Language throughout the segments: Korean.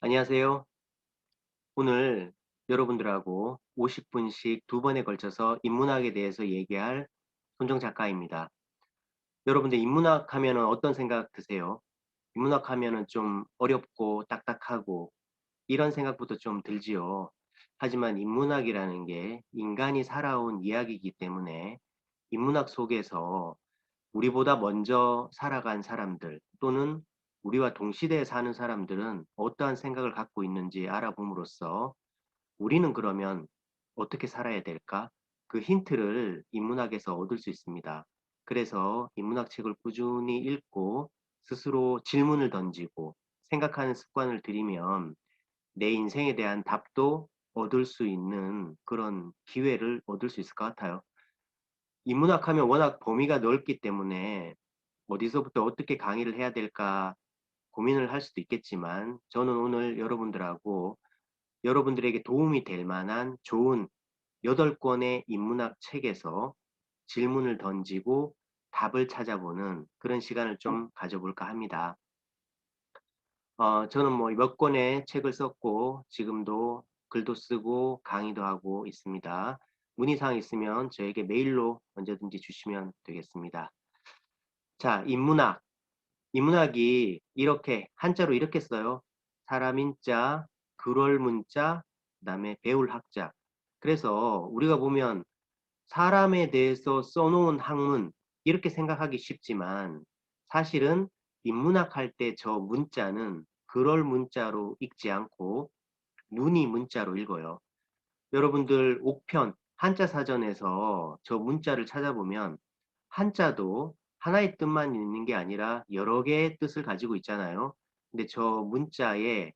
안녕하세요. 오늘 여러분들하고 50분씩 두 번에 걸쳐서 인문학에 대해서 얘기할 손정 작가입니다. 여러분들 인문학 하면은 어떤 생각 드세요? 인문학 하면은 좀 어렵고 딱딱하고 이런 생각부터 좀 들지요. 하지만 인문학이라는 게 인간이 살아온 이야기이기 때문에 인문학 속에서 우리보다 먼저 살아간 사람들 또는 우리와 동시대에 사는 사람들은 어떠한 생각을 갖고 있는지 알아봄으로써 우리는 그러면 어떻게 살아야 될까? 그 힌트를 인문학에서 얻을 수 있습니다. 그래서 인문학 책을 꾸준히 읽고 스스로 질문을 던지고 생각하는 습관을 들이면 내 인생에 대한 답도 얻을 수 있는 그런 기회를 얻을 수 있을 것 같아요. 인문학 하면 워낙 범위가 넓기 때문에 어디서부터 어떻게 강의를 해야 될까 고민을 할 수도 있겠지만 저는 오늘 여러분들하고 여러분들에게 도움이 될 만한 좋은 8권의 인문학 책에서 질문을 던지고 답을 찾아보는 그런 시간을 좀 가져볼까 합니다. 저는 뭐 몇 권의 책을 썼고 지금도 글도 쓰고 강의도 하고 있습니다. 문의사항 있으면 저에게 메일로 언제든지 주시면 되겠습니다. 자, 인문학. 인문학이 이렇게 한자로 이렇게 써요. 사람인자, 글월문자, 그다음에 배울 학자. 그래서 우리가 보면 사람에 대해서 써놓은 학문 이렇게 생각하기 쉽지만 사실은 인문학 할 때 저 문자는 글월 문자로 읽지 않고 문이 문자로 읽어요. 여러분들 옥편 한자 사전에서 저 문자를 찾아보면 한자도 하나의 뜻만 있는 게 아니라 여러 개의 뜻을 가지고 있잖아요. 근데 저 문자에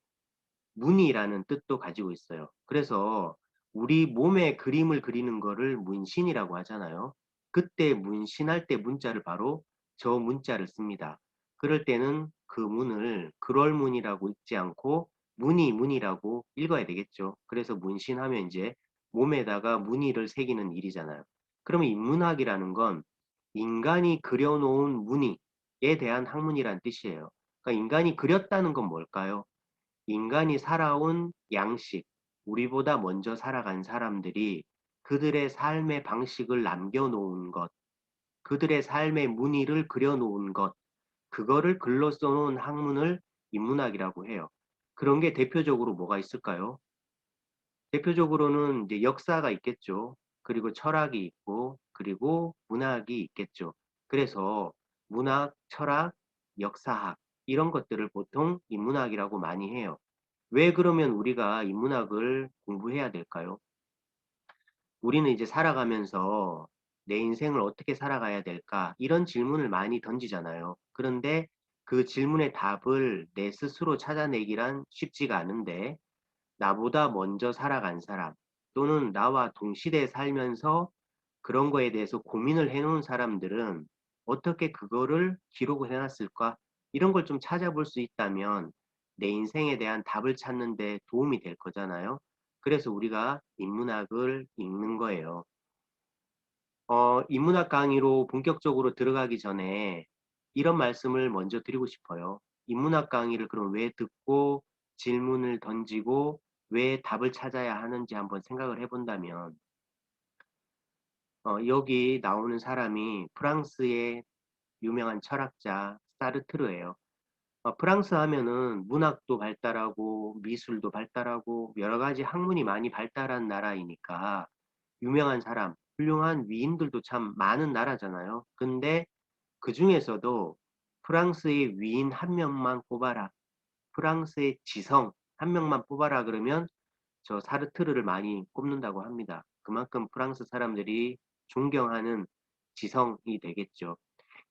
문이라는 뜻도 가지고 있어요. 그래서 우리 몸에 그림을 그리는 거를 문신이라고 하잖아요. 그때 문신할 때 문자를 바로 저 문자를 씁니다. 그럴 때는 그 문을 글월문이라고 읽지 않고 문이라고 읽어야 되겠죠. 그래서 문신하면 이제 몸에다가 무늬를 새기는 일이잖아요. 그러면 인문학이라는 건 인간이 그려놓은 무늬에 대한 학문이란 뜻이에요. 그러니까 인간이 그렸다는 건 뭘까요? 인간이 살아온 양식, 우리보다 먼저 살아간 사람들이 그들의 삶의 방식을 남겨놓은 것, 그들의 삶의 무늬를 그려놓은 것, 그거를 글로 써놓은 학문을 인문학이라고 해요. 그런 게 대표적으로 뭐가 있을까요? 대표적으로는 이제 역사가 있겠죠. 그리고 철학이 있고, 그리고 문학이 있겠죠. 그래서 문학, 철학, 역사학, 이런 것들을 보통 인문학이라고 많이 해요. 왜 그러면 우리가 인문학을 공부해야 될까요? 우리는 이제 살아가면서 내 인생을 어떻게 살아가야 될까? 이런 질문을 많이 던지잖아요. 그런데 그 질문의 답을 내 스스로 찾아내기란 쉽지가 않은데, 나보다 먼저 살아간 사람, 또는 나와 동시대에 살면서 그런 거에 대해서 고민을 해놓은 사람들은 어떻게 그거를 기록을 해놨을까? 이런 걸 좀 찾아볼 수 있다면 내 인생에 대한 답을 찾는 데 도움이 될 거잖아요. 그래서 우리가 인문학을 읽는 거예요. 인문학 강의로 본격적으로 들어가기 전에 이런 말씀을 먼저 드리고 싶어요. 인문학 강의를 그럼 왜 듣고 질문을 던지고 왜 답을 찾아야 하는지 한번 생각을 해본다면 여기 나오는 사람이 프랑스의 유명한 철학자 사르트르예요. 프랑스 하면은 문학도 발달하고 미술도 발달하고 여러 가지 학문이 많이 발달한 나라이니까 유명한 사람, 훌륭한 위인들도 참 많은 나라잖아요. 근데 그 중에서도 프랑스의 위인 한 명만 꼽아라. 프랑스의 지성 한 명만 뽑아라 그러면 저 사르트르를 많이 꼽는다고 합니다. 그만큼 프랑스 사람들이 존경하는 지성이 되겠죠.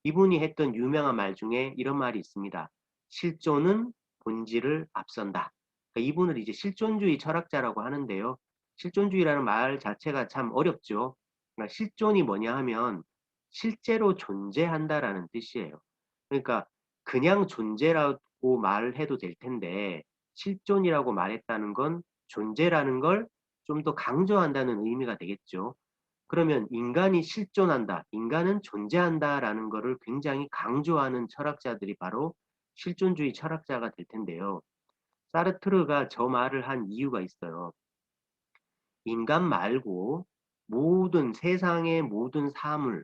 이분이 했던 유명한 말 중에 이런 말이 있습니다. 실존은 본질을 앞선다. 그러니까 이분을 이제 실존주의 철학자라고 하는데요. 실존주의라는 말 자체가 참 어렵죠. 그러니까 실존이 뭐냐 하면 실제로 존재한다라는 뜻이에요. 그러니까 그냥 존재라고 말을 해도 될 텐데 실존이라고 말했다는 건 존재라는 걸 좀 더 강조한다는 의미가 되겠죠. 그러면 인간이 실존한다, 인간은 존재한다라는 것을 굉장히 강조하는 철학자들이 바로 실존주의 철학자가 될 텐데요. 사르트르가 저 말을 한 이유가 있어요. 인간 말고 모든 세상의 모든 사물,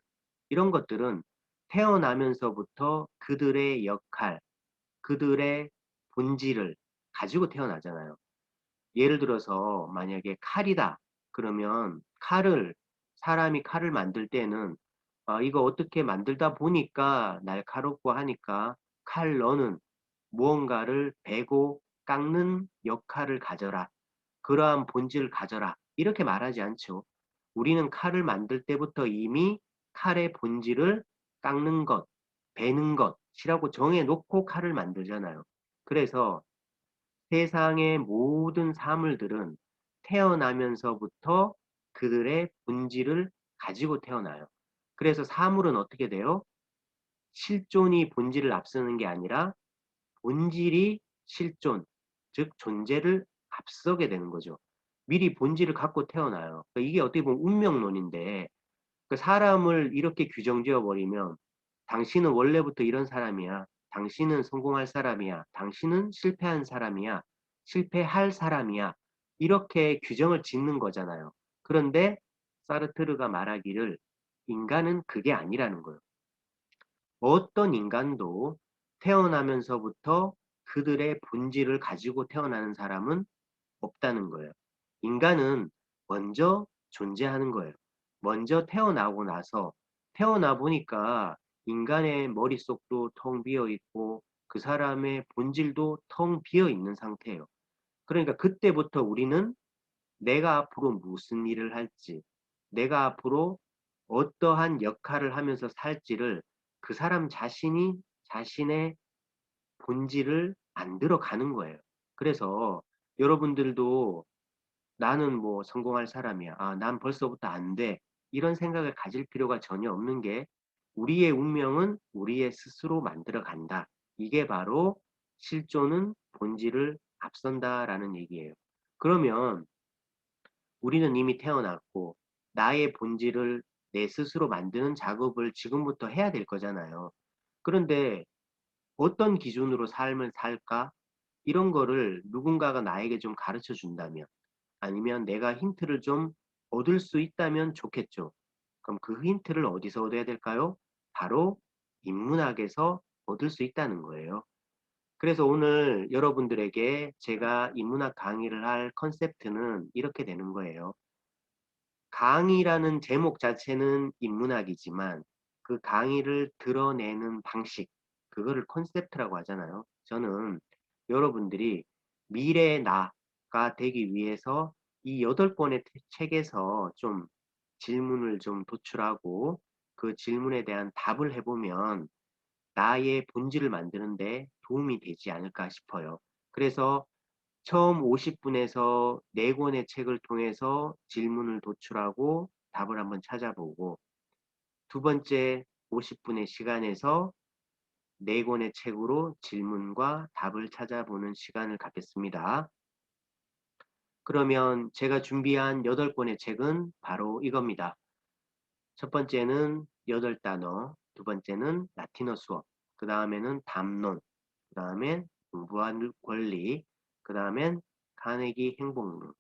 이런 것들은 태어나면서부터 그들의 역할, 그들의 본질을 가지고 태어나잖아요. 예를 들어서 만약에 칼이다. 그러면 사람이 칼을 만들 때는 이거 어떻게 만들다 보니까 날카롭고 하니까 칼 너는 무언가를 베고 깎는 역할을 가져라. 그러한 본질을 가져라. 이렇게 말하지 않죠. 우리는 칼을 만들 때부터 이미 칼의 본질을 깎는 것, 베는 것이라고 정해놓고 칼을 만들잖아요. 그래서 세상의 모든 사물들은 태어나면서부터 그들의 본질을 가지고 태어나요. 그래서 사물은 어떻게 돼요? 실존이 본질을 앞서는 게 아니라 본질이 실존, 즉 존재를 앞서게 되는 거죠. 미리 본질을 갖고 태어나요. 그러니까 이게 어떻게 보면 운명론인데 그 사람을 이렇게 규정지어 버리면 당신은 원래부터 이런 사람이야. 당신은 성공할 사람이야. 당신은 실패한 사람이야. 실패할 사람이야. 이렇게 규정을 짓는 거잖아요. 그런데 사르트르가 말하기를 인간은 그게 아니라는 거예요. 어떤 인간도 태어나면서부터 그들의 본질을 가지고 태어나는 사람은 없다는 거예요. 인간은 먼저 존재하는 거예요. 먼저 태어나고 나서 태어나 보니까 인간의 머릿속도 텅 비어 있고 그 사람의 본질도 텅 비어 있는 상태예요. 그러니까 그때부터 우리는 내가 앞으로 무슨 일을 할지, 내가 앞으로 어떠한 역할을 하면서 살지를 그 사람 자신이 자신의 본질을 만들어 가는 거예요. 그래서 여러분들도 나는 뭐 성공할 사람이야. 난 벌써부터 안 돼. 이런 생각을 가질 필요가 전혀 없는 게 우리의 운명은 우리의 스스로 만들어 간다. 이게 바로 실존은 본질을 앞선다라는 얘기예요. 그러면 우리는 이미 태어났고 나의 본질을 내 스스로 만드는 작업을 지금부터 해야 될 거잖아요. 그런데 어떤 기준으로 삶을 살까? 이런 거를 누군가가 나에게 좀 가르쳐 준다면 아니면 내가 힌트를 좀 얻을 수 있다면 좋겠죠. 그럼 그 힌트를 어디서 얻어야 될까요? 바로 인문학에서 얻을 수 있다는 거예요. 그래서 오늘 여러분들에게 제가 인문학 강의를 할 컨셉트는 이렇게 되는 거예요. 강의라는 제목 자체는 인문학이지만 그 강의를 드러내는 방식, 그거를 컨셉트라고 하잖아요. 저는 여러분들이 미래의 나가 되기 위해서 이 8권의 책에서 좀 질문을 좀 도출하고 그 질문에 대한 답을 해보면 나의 본질을 만드는데 도움이 되지 않을까 싶어요. 그래서 처음 50분에서 4권의 책을 통해서 질문을 도출하고 답을 한번 찾아보고 두 번째 50분의 시간에서 4권의 책으로 질문과 답을 찾아보는 시간을 갖겠습니다. 그러면 제가 준비한 8권의 책은 바로 이겁니다. 첫 번째는 8단어, 두 번째는 라틴어 수업, 그 다음에는 담론, 그 다음엔 공부한 권리, 그 다음엔 카네기 행복론,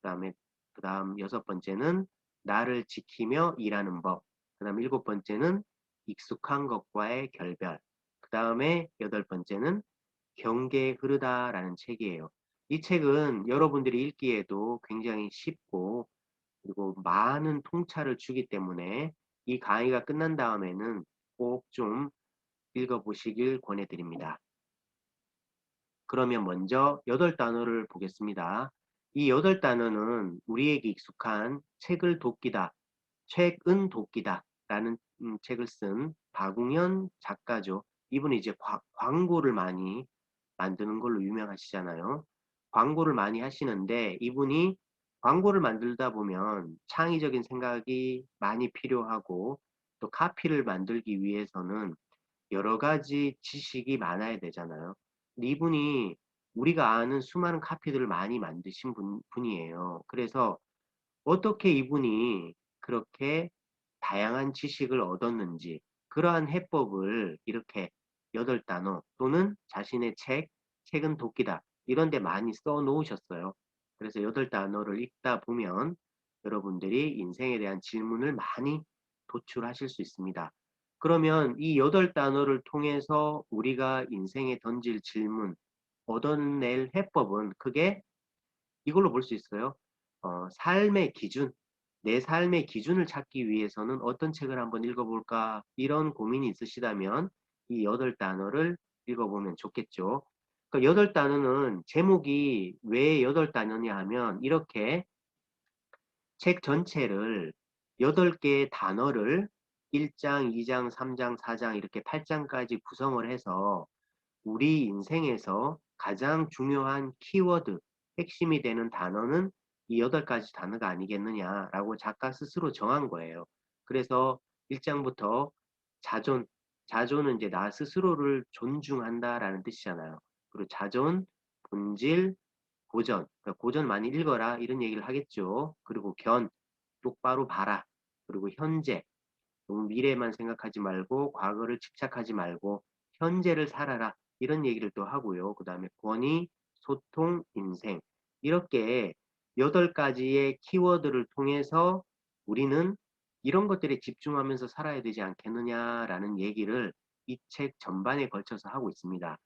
그 다음 6번째는 나를 지키며 일하는 법, 그 다음 7번째는 익숙한 것과의 결별, 그 다음에 8번째는 경계에 흐르다라는 책이에요. 이 책은 여러분들이 읽기에도 굉장히 쉽고 그리고 많은 통찰을 주기 때문에 이 강의가 끝난 다음에는 꼭 좀 읽어보시길 권해드립니다. 그러면 먼저 8단어를 보겠습니다. 이 8단어는 우리에게 익숙한 책을 돕기다, 책은 돕기다 라는 책을 쓴 박웅현 작가죠. 이분이 이제 광고를 많이 만드는 걸로 유명하시잖아요. 광고를 많이 하시는데 이분이 광고를 만들다 보면 창의적인 생각이 많이 필요하고 또 카피를 만들기 위해서는 여러 가지 지식이 많아야 되잖아요. 근데 이분이 우리가 아는 수많은 카피들을 많이 만드신 분이에요. 그래서 어떻게 이분이 그렇게 다양한 지식을 얻었는지 그러한 해법을 이렇게 8단어 또는 자신의 책은 도끼다 이런 데 많이 써 놓으셨어요. 그래서 8단어를 읽다 보면 여러분들이 인생에 대한 질문을 많이 도출하실 수 있습니다. 그러면 이 8단어를 통해서 우리가 인생에 던질 질문, 얻어낼 해법은 크게 이걸로 볼 수 있어요. 삶의 기준, 내 삶의 기준을 찾기 위해서는 어떤 책을 한번 읽어볼까? 이런 고민이 있으시다면 이 8단어를 읽어보면 좋겠죠. 그 8단어는 제목이 왜 8단어냐 하면 이렇게 책 전체를 8개의 단어를 1장, 2장, 3장, 4장 이렇게 8장까지 구성을 해서 우리 인생에서 가장 중요한 키워드, 핵심이 되는 단어는 이 8가지 단어가 아니겠느냐라고 작가 스스로 정한 거예요. 그래서 1장부터 자존, 자존은 이제 나 스스로를 존중한다라는 뜻이잖아요. 그리고 자존, 본질, 고전, 그러니까 고전 많이 읽어라 이런 얘기를 하겠죠. 그리고 똑바로 봐라. 그리고 현재, 너무 미래만 생각하지 말고 과거를 집착하지 말고 현재를 살아라. 이런 얘기를 또 하고요. 그 다음에 권위, 소통, 인생. 이렇게 8가지의 키워드를 통해서 우리는 이런 것들에 집중하면서 살아야 되지 않겠느냐라는 얘기를 이 책 전반에 걸쳐서 하고 있습니다.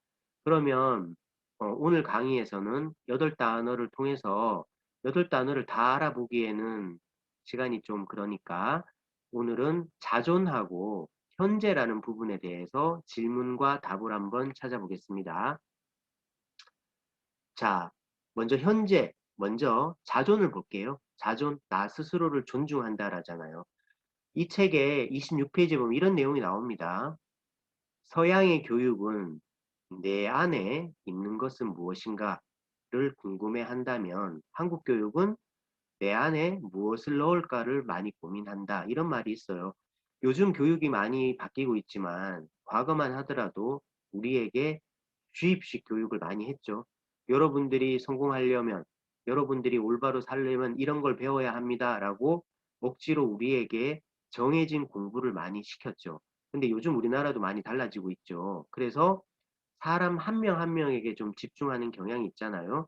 그러면 오늘 강의에서는 8단어를 통해서 8단어를 다 알아보기에는 시간이 좀 그러니까 오늘은 자존하고 현재라는 부분에 대해서 질문과 답을 한번 찾아보겠습니다. 자, 먼저 자존을 볼게요. 자존, 나 스스로를 존중한다라잖아요. 이 책의 26페이지에 보면 이런 내용이 나옵니다. 서양의 교육은 내 안에 있는 것은 무엇인가를 궁금해한다면 한국 교육은 내 안에 무엇을 넣을까를 많이 고민한다. 이런 말이 있어요. 요즘 교육이 많이 바뀌고 있지만 과거만 하더라도 우리에게 주입식 교육을 많이 했죠. 여러분들이 성공하려면, 여러분들이 올바로 살려면 이런 걸 배워야 합니다라고 억지로 우리에게 정해진 공부를 많이 시켰죠. 근데 요즘 우리나라도 많이 달라지고 있죠. 그래서 사람 한 명 한 명에게 좀 집중하는 경향이 있잖아요.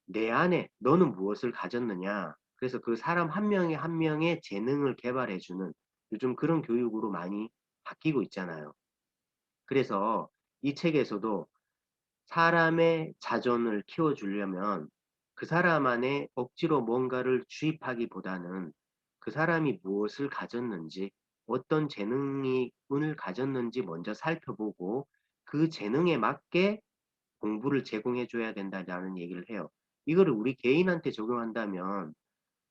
내 안에 너는 무엇을 가졌느냐. 그래서 그 사람 한 명에 한 명의 재능을 개발해주는 요즘 그런 교육으로 많이 바뀌고 있잖아요. 그래서 이 책에서도 사람의 자존을 키워주려면 그 사람 안에 억지로 뭔가를 주입하기보다는 그 사람이 무엇을 가졌는지, 어떤 재능이 운을 가졌는지 먼저 살펴보고 그 재능에 맞게 공부를 제공해 줘야 된다는 얘기를 해요. 이거를 우리 개인한테 적용한다면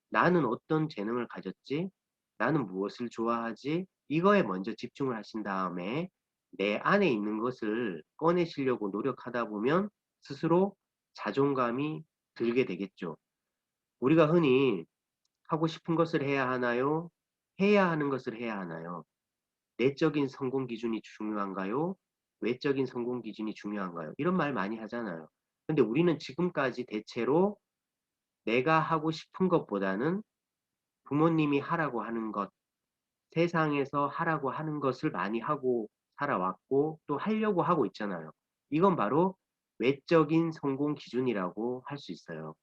나는 어떤 재능을 가졌지? 나는 무엇을 좋아하지? 이거에 먼저 집중을 하신 다음에 내 안에 있는 것을 꺼내시려고 노력하다 보면 스스로 자존감이 들게 되겠죠. 우리가 흔히 하고 싶은 것을 해야 하나요? 해야 하는 것을 해야 하나요? 내적인 성공 기준이 중요한가요? 외적인 성공 기준이 중요한가요? 이런 말 많이 하잖아요. 근데 우리는 지금까지 대체로 내가 하고 싶은 것보다는 부모님이 하라고 하는 것, 세상에서 하라고 하는 것을 많이 하고 살아왔고 또 하려고 하고 있잖아요. 이건 바로 외적인 성공 기준이라고 할 수 있어요.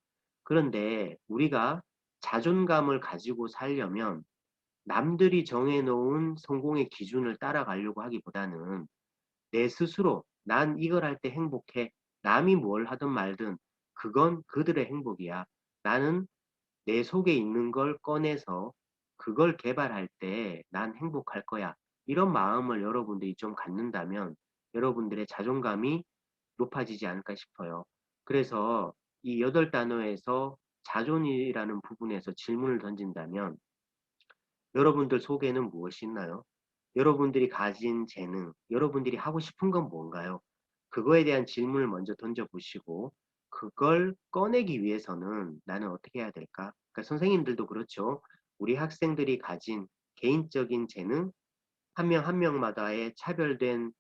그런데 우리가 자존감을 가지고 살려면 남들이 정해놓은 성공의 기준을 따라가려고 하기보다는 내 스스로 난 이걸 할 때 행복해. 남이 뭘 하든 말든 그건 그들의 행복이야. 나는 내 속에 있는 걸 꺼내서 그걸 개발할 때 난 행복할 거야. 이런 마음을 여러분들이 좀 갖는다면 여러분들의 자존감이 높아지지 않을까 싶어요. 그래서 이 8단어에서 자존이라는 부분에서 질문을 던진다면 여러분들 속에는 무엇이 있나요? 여러분들이 가진 재능, 여러분들이 하고 싶은 건 뭔가요? 그거에 대한 질문을 먼저 던져보시고 그걸 꺼내기 위해서는 나는 어떻게 해야 될까? 그러니까 선생님들도 그렇죠. 우리 학생들이 가진 개인적인 재능, 한 명 한 명마다의 차별된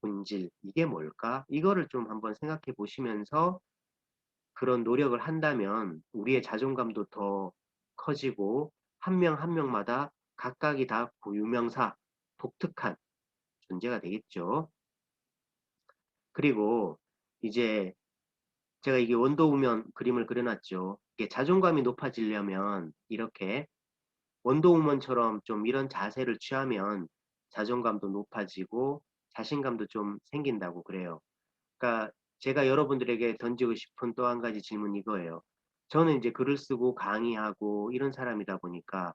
본질, 이게 뭘까? 이거를 좀 한번 생각해 보시면서 그런 노력을 한다면 우리의 자존감도 더 커지고 한 명 한 명마다 각각이 다 고유명사, 독특한 존재가 되겠죠. 그리고 이제 제가 이게 원도우면 그림을 그려놨죠. 이게 자존감이 높아지려면 이렇게 원도우먼처럼 좀 이런 자세를 취하면 자존감도 높아지고 자신감도 좀 생긴다고 그래요. 그러니까 제가 여러분들에게 던지고 싶은 또 한 가지 질문이 이거예요. 저는 이제 글을 쓰고 강의하고 이런 사람이다 보니까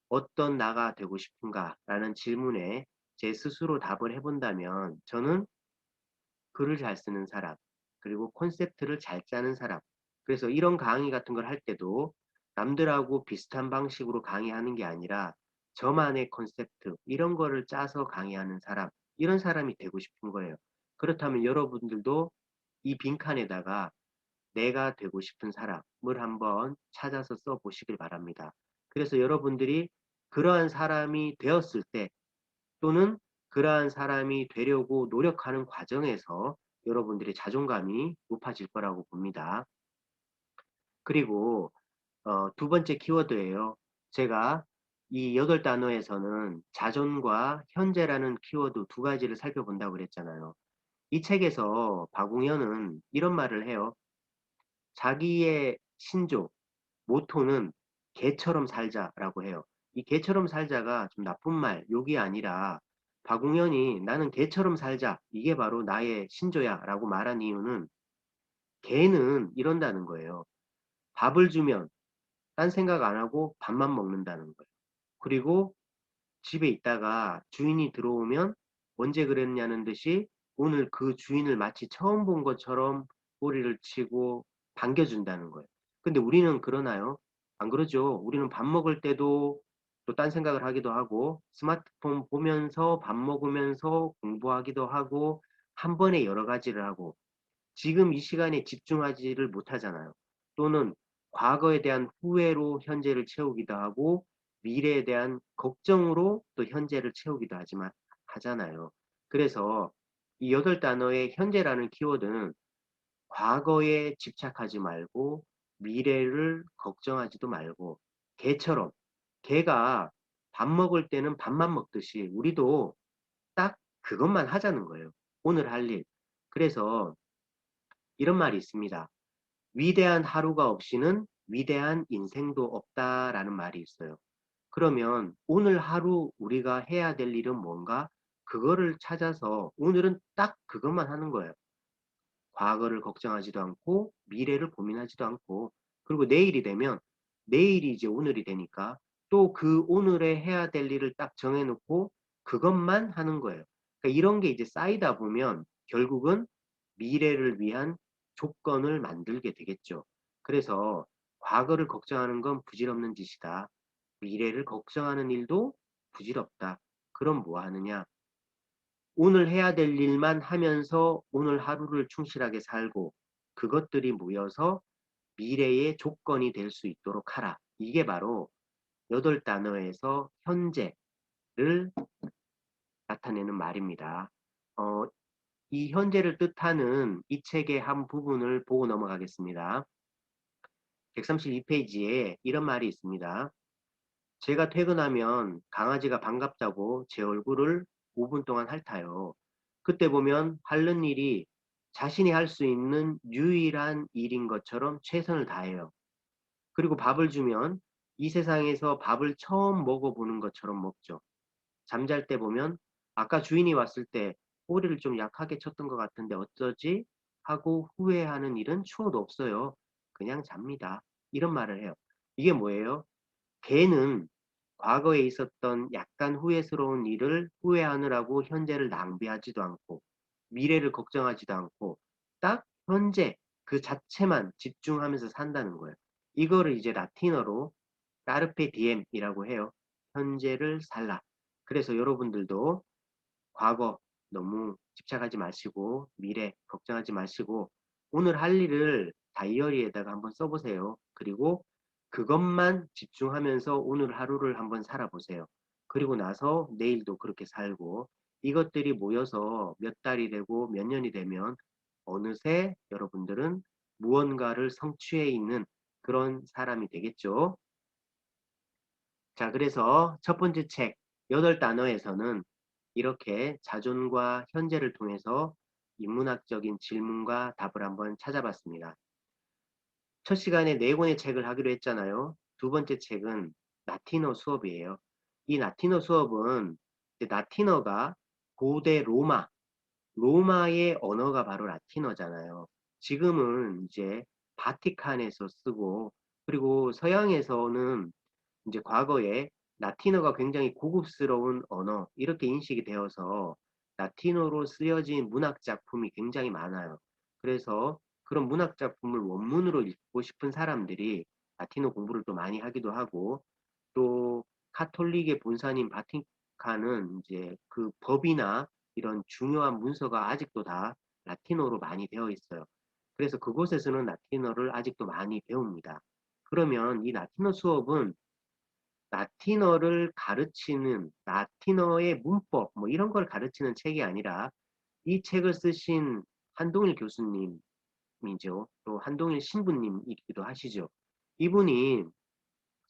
어떤 나가 되고 싶은가라는 질문에 제 스스로 답을 해본다면 저는 글을 잘 쓰는 사람, 그리고 콘셉트를 잘 짜는 사람. 그래서 이런 강의 같은 걸 할 때도 남들하고 비슷한 방식으로 강의하는 게 아니라 저만의 콘셉트, 이런 거를 짜서 강의하는 사람, 이런 사람이 되고 싶은 거예요. 그렇다면 여러분들도 이 빈칸에다가 내가 되고 싶은 사람을 한번 찾아서 써보시길 바랍니다. 그래서 여러분들이 그러한 사람이 되었을 때 또는 그러한 사람이 되려고 노력하는 과정에서 여러분들의 자존감이 높아질 거라고 봅니다. 그리고 두 번째 키워드예요. 제가 이 8단어에서는 자존과 현재라는 키워드 두 가지를 살펴본다고 그랬잖아요. 이 책에서 박웅현은 이런 말을 해요. 자기의 신조, 모토는 개처럼 살자라고 해요. 이 개처럼 살자가 좀 나쁜 말, 욕이 아니라 박웅현이 나는 개처럼 살자. 이게 바로 나의 신조야라고 말한 이유는 개는 이런다는 거예요. 밥을 주면 딴 생각 안 하고 밥만 먹는다는 거예요. 그리고 집에 있다가 주인이 들어오면 언제 그랬냐는 듯이 오늘 그 주인을 마치 처음 본 것처럼 꼬리를 치고 반겨준다는 거예요. 근데 우리는 그러나요? 안 그러죠. 우리는 밥 먹을 때도 또 딴 생각을 하기도 하고 스마트폰 보면서 밥 먹으면서 공부하기도 하고 한 번에 여러 가지를 하고 지금 이 시간에 집중하지를 못하잖아요. 또는 과거에 대한 후회로 현재를 채우기도 하고 미래에 대한 걱정으로 또 현재를 채우기도 하잖아요. 그래서 이 8단어의 현재라는 키워드는 과거에 집착하지 말고 미래를 걱정하지도 말고 개처럼 개가 밥 먹을 때는 밥만 먹듯이 우리도 딱 그것만 하자는 거예요. 오늘 할 일. 그래서 이런 말이 있습니다. 위대한 하루가 없이는 위대한 인생도 없다라는 말이 있어요. 그러면 오늘 하루 우리가 해야 될 일은 뭔가? 그거를 찾아서 오늘은 딱 그것만 하는 거예요. 과거를 걱정하지도 않고 미래를 고민하지도 않고 그리고 내일이 되면 내일이 이제 오늘이 되니까 또 그 오늘에 해야 될 일을 딱 정해놓고 그것만 하는 거예요. 그러니까 이런 게 이제 쌓이다 보면 결국은 미래를 위한 조건을 만들게 되겠죠. 그래서 과거를 걱정하는 건 부질없는 짓이다. 미래를 걱정하는 일도 부질없다. 그럼 뭐 하느냐? 오늘 해야 될 일만 하면서 오늘 하루를 충실하게 살고 그것들이 모여서 미래의 조건이 될 수 있도록 하라. 이게 바로 8단어에서 현재를 나타내는 말입니다. 어, 이 현재를 뜻하는 이 책의 한 부분을 보고 넘어가겠습니다. 132페이지에 이런 말이 있습니다. 제가 퇴근하면 강아지가 반갑다고 제 얼굴을 5분 동안 핥아요. 그때 보면 하는 일이 자신이 할 수 있는 유일한 일인 것처럼 최선을 다해요. 그리고 밥을 주면 이 세상에서 밥을 처음 먹어보는 것처럼 먹죠. 잠잘 때 보면 아까 주인이 왔을 때 꼬리를 좀 약하게 쳤던 것 같은데 어쩌지? 하고 후회하는 일은 추워도 없어요. 그냥 잡니다. 이런 말을 해요. 이게 뭐예요? 개는 과거에 있었던 약간 후회스러운 일을 후회하느라고 현재를 낭비하지도 않고 미래를 걱정하지도 않고 딱 현재 그 자체만 집중하면서 산다는 거예요. 이거를 이제 라틴어로 까르페 디엠이라고 해요. 현재를 살라. 그래서 여러분들도 과거 너무 집착하지 마시고 미래 걱정하지 마시고 오늘 할 일을 다이어리에다가 한번 써보세요. 그리고 그것만 집중하면서 오늘 하루를 한번 살아보세요. 그리고 나서 내일도 그렇게 살고 이것들이 모여서 몇 달이 되고 몇 년이 되면 어느새 여러분들은 무언가를 성취해 있는 그런 사람이 되겠죠. 자, 그래서 첫 번째 책 8단어에서는 이렇게 자존과 현재를 통해서 인문학적인 질문과 답을 한번 찾아봤습니다. 첫 시간에 네 권의 책을 하기로 했잖아요. 두 번째 책은 라틴어 수업이에요. 이 라틴어 수업은 이제 라틴어가 고대 로마의 언어가 바로 라틴어잖아요. 지금은 이제 바티칸에서 쓰고, 그리고 서양에서는 이제 과거에 라틴어가 굉장히 고급스러운 언어 이렇게 인식이 되어서 라틴어로 쓰여진 문학 작품이 굉장히 많아요. 그래서 그런 문학 작품을 원문으로 읽고 싶은 사람들이 라틴어 공부를 또 많이 하기도 하고, 또 카톨릭의 본사님 바티칸은 이제 그 법이나 이런 중요한 문서가 아직도 다 라틴어로 많이 되어 있어요. 그래서 그곳에서는 라틴어를 아직도 많이 배웁니다. 그러면 이 라틴어 수업은 라틴어를 가르치는 라틴어의 문법 뭐 이런 걸 가르치는 책이 아니라, 이 책을 쓰신 한동일 교수님이죠. 또 한동일 신부님이기도 하시죠. 이분이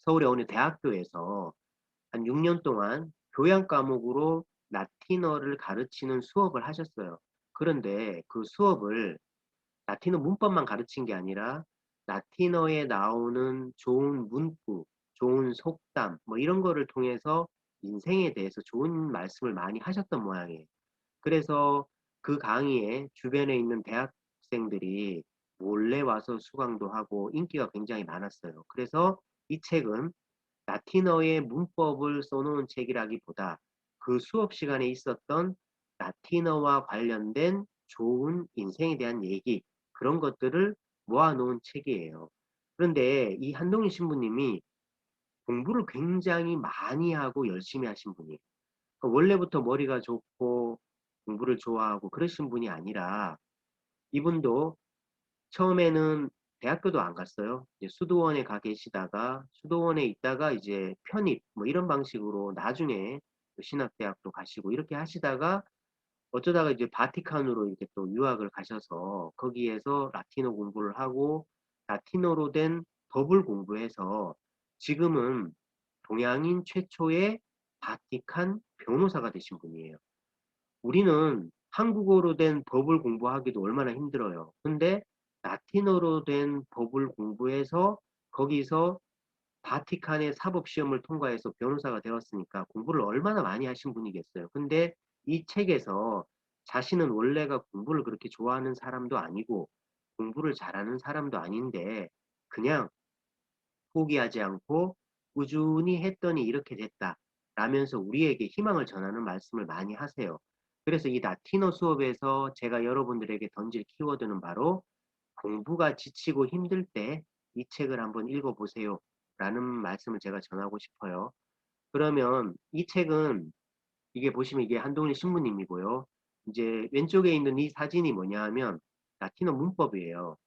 서울의 어느 대학교에서 한 6년 동안 교양 과목으로 라틴어를 가르치는 수업을 하셨어요. 그런데 그 수업을 라틴어 문법만 가르친 게 아니라 라틴어에 나오는 좋은 문구, 좋은 속담, 뭐 이런 거를 통해서 인생에 대해서 좋은 말씀을 많이 하셨던 모양이에요. 그래서 그 강의에 주변에 있는 대학생들이 몰래 와서 수강도 하고 인기가 굉장히 많았어요. 그래서 이 책은 라틴어의 문법을 써놓은 책이라기보다 그 수업 시간에 있었던 라틴어와 관련된 좋은 인생에 대한 얘기, 그런 것들을 모아놓은 책이에요. 그런데 이 한동희 신부님이 공부를 굉장히 많이 하고 열심히 하신 분이에요. 그러니까 원래부터 머리가 좋고 공부를 좋아하고 그러신 분이 아니라, 이분도 처음에는 대학교도 안 갔어요. 이제 수도원에 가 계시다가 수도원에 있다가 이제 편입 뭐 이런 방식으로 나중에 신학대학도 가시고 이렇게 하시다가 어쩌다가 이제 바티칸으로 이렇게 또 유학을 가셔서 거기에서 라틴어 공부를 하고 라틴어로 된 법을 공부해서 지금은 동양인 최초의 바티칸 변호사가 되신 분이에요. 우리는 한국어로 된 법을 공부하기도 얼마나 힘들어요. 근데 라틴어로 된 법을 공부해서 거기서 바티칸의 사법시험을 통과해서 변호사가 되었으니까 공부를 얼마나 많이 하신 분이겠어요. 근데 이 책에서 자신은 원래가 공부를 그렇게 좋아하는 사람도 아니고 공부를 잘하는 사람도 아닌데 그냥 포기하지 않고 꾸준히 했더니 이렇게 됐다 라면서 우리에게 희망을 전하는 말씀을 많이 하세요. 그래서 이 라틴어 수업에서 제가 여러분들에게 던질 키워드는 바로 공부가 지치고 힘들 때 이 책을 한번 읽어보세요 라는 말씀을 제가 전하고 싶어요. 그러면 이 책은, 이게 보시면 이게 한동일 신부님이고요. 이제 왼쪽에 있는 이 사진이 뭐냐 하면 라틴어 문법이에요.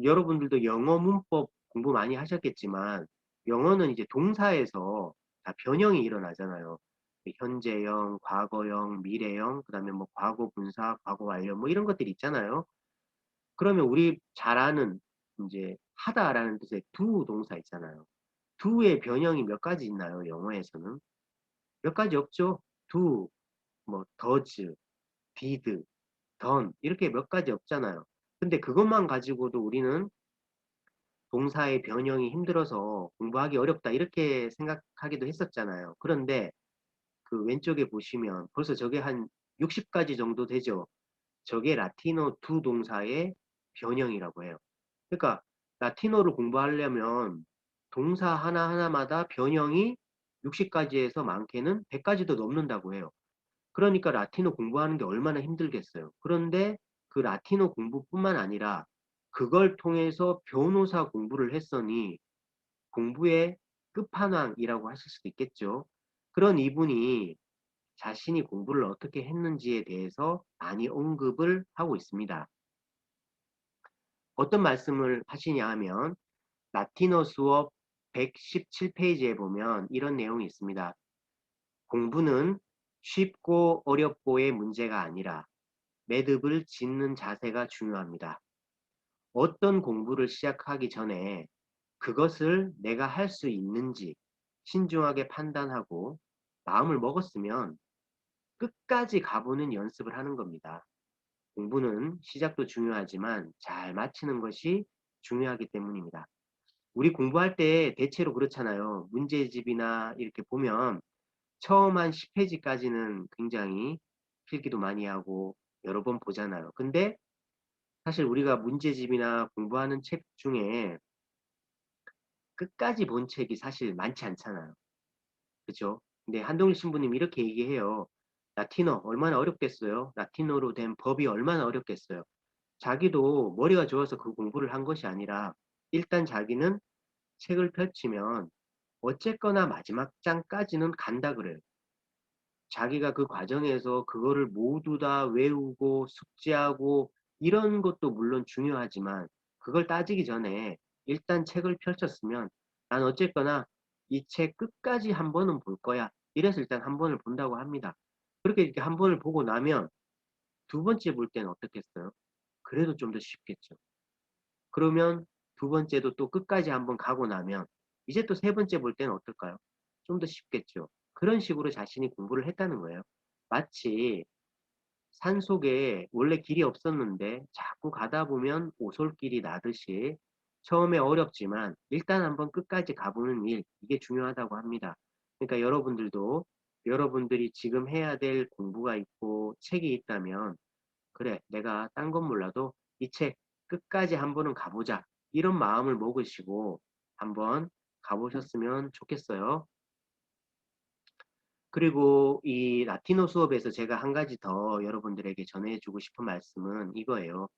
여러분들도 영어 문법 공부 많이 하셨겠지만 영어는 이제 동사에서 다 변형이 일어나잖아요. 현재형, 과거형, 미래형, 그다음에 뭐 과거 분사, 과거 완료 뭐 이런 것들이 있잖아요. 그러면 우리 잘 아는 이제 하다라는 뜻의 do 동사 있잖아요. do의 변형이 몇 가지 있나요? 영어에서는 몇 가지 없죠. do, 뭐 does, did, done 이렇게 몇 가지 없잖아요. 근데 그것만 가지고도 우리는 동사의 변형이 힘들어서 공부하기 어렵다 이렇게 생각하기도 했었잖아요. 그런데 그 왼쪽에 보시면 벌써 저게 한 60가지 정도 되죠. 저게 라틴어 두 동사의 변형이라고 해요. 그러니까 라틴어를 공부하려면 동사 하나하나마다 변형이 60가지에서 많게는 100가지도 넘는다고 해요. 그러니까 라틴어 공부하는 게 얼마나 힘들겠어요. 그런데 그 라틴어 공부뿐만 아니라 그걸 통해서 변호사 공부를 했으니 공부의 끝판왕이라고 하실 수도 있겠죠. 그런 이분이 자신이 공부를 어떻게 했는지에 대해서 많이 언급을 하고 있습니다. 어떤 말씀을 하시냐 하면 라틴어 수업 117페이지에 보면 이런 내용이 있습니다. 공부는 쉽고 어렵고의 문제가 아니라 매듭을 짓는 자세가 중요합니다. 어떤 공부를 시작하기 전에 그것을 내가 할 수 있는지 신중하게 판단하고 마음을 먹었으면 끝까지 가보는 연습을 하는 겁니다. 공부는 시작도 중요하지만 잘 마치는 것이 중요하기 때문입니다. 우리 공부할 때 대체로 그렇잖아요. 문제집이나 이렇게 보면 처음 한 10페이지까지는 굉장히 필기도 많이 하고 여러 번 보잖아요. 근데 사실 우리가 문제집이나 공부하는 책 중에 끝까지 본 책이 사실 많지 않잖아요. 그죠? 근데 한동일 신부님 이렇게 얘기해요. 라틴어 얼마나 어렵겠어요? 라틴어로 된 법이 얼마나 어렵겠어요? 자기도 머리가 좋아서 그 공부를 한 것이 아니라 일단 자기는 책을 펼치면 어쨌거나 마지막 장까지는 간다 그래요. 자기가 그 과정에서 그거를 모두 다 외우고 숙지하고 이런 것도 물론 중요하지만 그걸 따지기 전에 일단 책을 펼쳤으면 난 어쨌거나 이 책 끝까지 한 번은 볼 거야. 이래서 일단 한 번을 본다고 합니다. 그렇게 이렇게 한 번을 보고 나면 두 번째 볼 때는 어떻겠어요? 그래도 좀 더 쉽겠죠. 그러면 두 번째도 또 끝까지 한번 가고 나면 이제 또 세 번째 볼 때는 어떨까요? 좀 더 쉽겠죠. 그런 식으로 자신이 공부를 했다는 거예요. 마치 산속에 원래 길이 없었는데 자꾸 가다 보면 오솔길이 나듯이 처음에 어렵지만 일단 한번 끝까지 가보는 일, 이게 중요하다고 합니다. 그러니까 여러분들도 여러분들이 지금 해야 될 공부가 있고 책이 있다면 그래, 내가 딴 건 몰라도 이 책 끝까지 한 번은 가보자. 이런 마음을 먹으시고 한번 가보셨으면 좋겠어요. 그리고 이 라틴어 수업에서 제가 한 가지 더 여러분들에게 전해주고 싶은 말씀은 이거예요.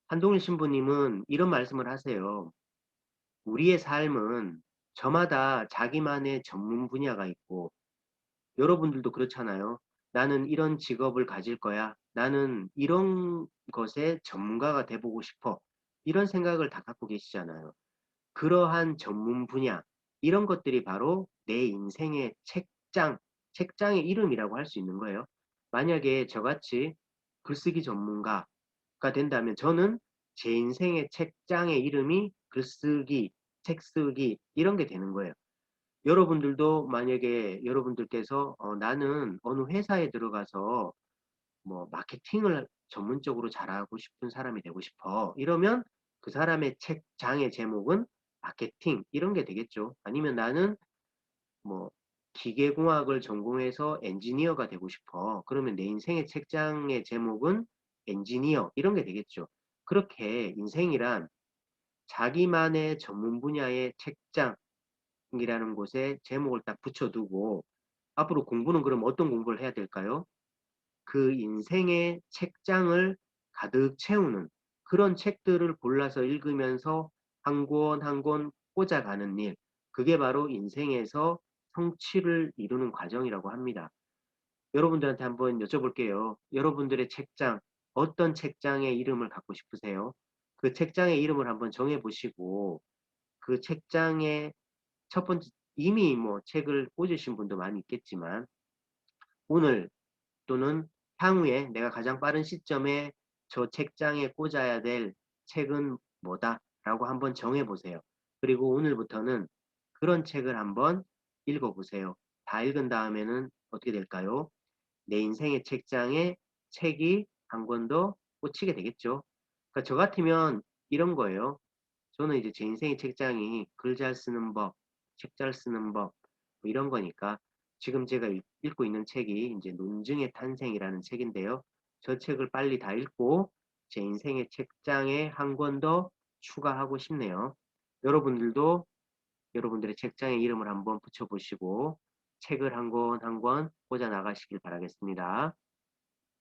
한동일 신부님은 이런 말씀을 하세요. 우리의 삶은 저마다 자기만의 전문 분야가 있고 여러분들도 그렇잖아요. 나는 이런 직업을 가질 거야. 나는 이런 것에 전문가가 돼보고 싶어. 이런 생각을 다 갖고 계시잖아요. 그러한 전문 분야, 이런 것들이 바로 내 인생의 책장의 이름이라고 할 수 있는 거예요. 만약에 저같이 글쓰기 전문가가 된다면 저는 제 인생의 책장의 이름이 글쓰기, 책쓰기, 이런 게 되는 거예요. 여러분들도 만약에 여러분들께서 나는 어느 회사에 들어가서 뭐 마케팅을 전문적으로 잘하고 싶은 사람이 되고 싶어. 이러면 그 사람의 책장의 제목은 마케팅 이런 게 되겠죠. 아니면 나는 뭐 기계공학을 전공해서 엔지니어가 되고 싶어. 그러면 내 인생의 책장의 제목은 엔지니어 이런 게 되겠죠. 그렇게 인생이란 자기만의 전문 분야의 책장이라는 곳에 제목을 딱 붙여두고 앞으로 공부는 그럼 어떤 공부를 해야 될까요? 그 인생의 책장을 가득 채우는 그런 책들을 골라서 읽으면서 한 권 한 권 꽂아가는 일. 그게 바로 인생에서 성취를 이루는 과정이라고 합니다. 여러분들한테 한번 여쭤볼게요. 여러분들의 책장, 어떤 책장의 이름을 갖고 싶으세요? 그 책장의 이름을 한번 정해보시고 그 책장의 첫 번째, 이미 뭐 책을 꽂으신 분도 많이 있겠지만 오늘 또는 향후에 내가 가장 빠른 시점에 저 책장에 꽂아야 될 책은 뭐다? 라고 한번 정해보세요. 그리고 오늘부터는 그런 책을 한번 읽어보세요. 다 읽은 다음에는 어떻게 될까요? 내 인생의 책장에 책이 한 권 더 꽂히게 되겠죠. 그러니까 저 같으면 이런 거예요. 저는 이제 제 인생의 책장이 글 잘 쓰는 법, 책 잘 쓰는 법, 뭐 이런 거니까 지금 제가 읽고 있는 책이 이제 논증의 탄생이라는 책인데요. 저 책을 빨리 다 읽고 제 인생의 책장에 한 권 더 추가하고 싶네요. 여러분들도 여러분들의 책장에 이름을 한번 붙여보시고 책을 한 권 한 권 꽂아 나가시길 바라겠습니다.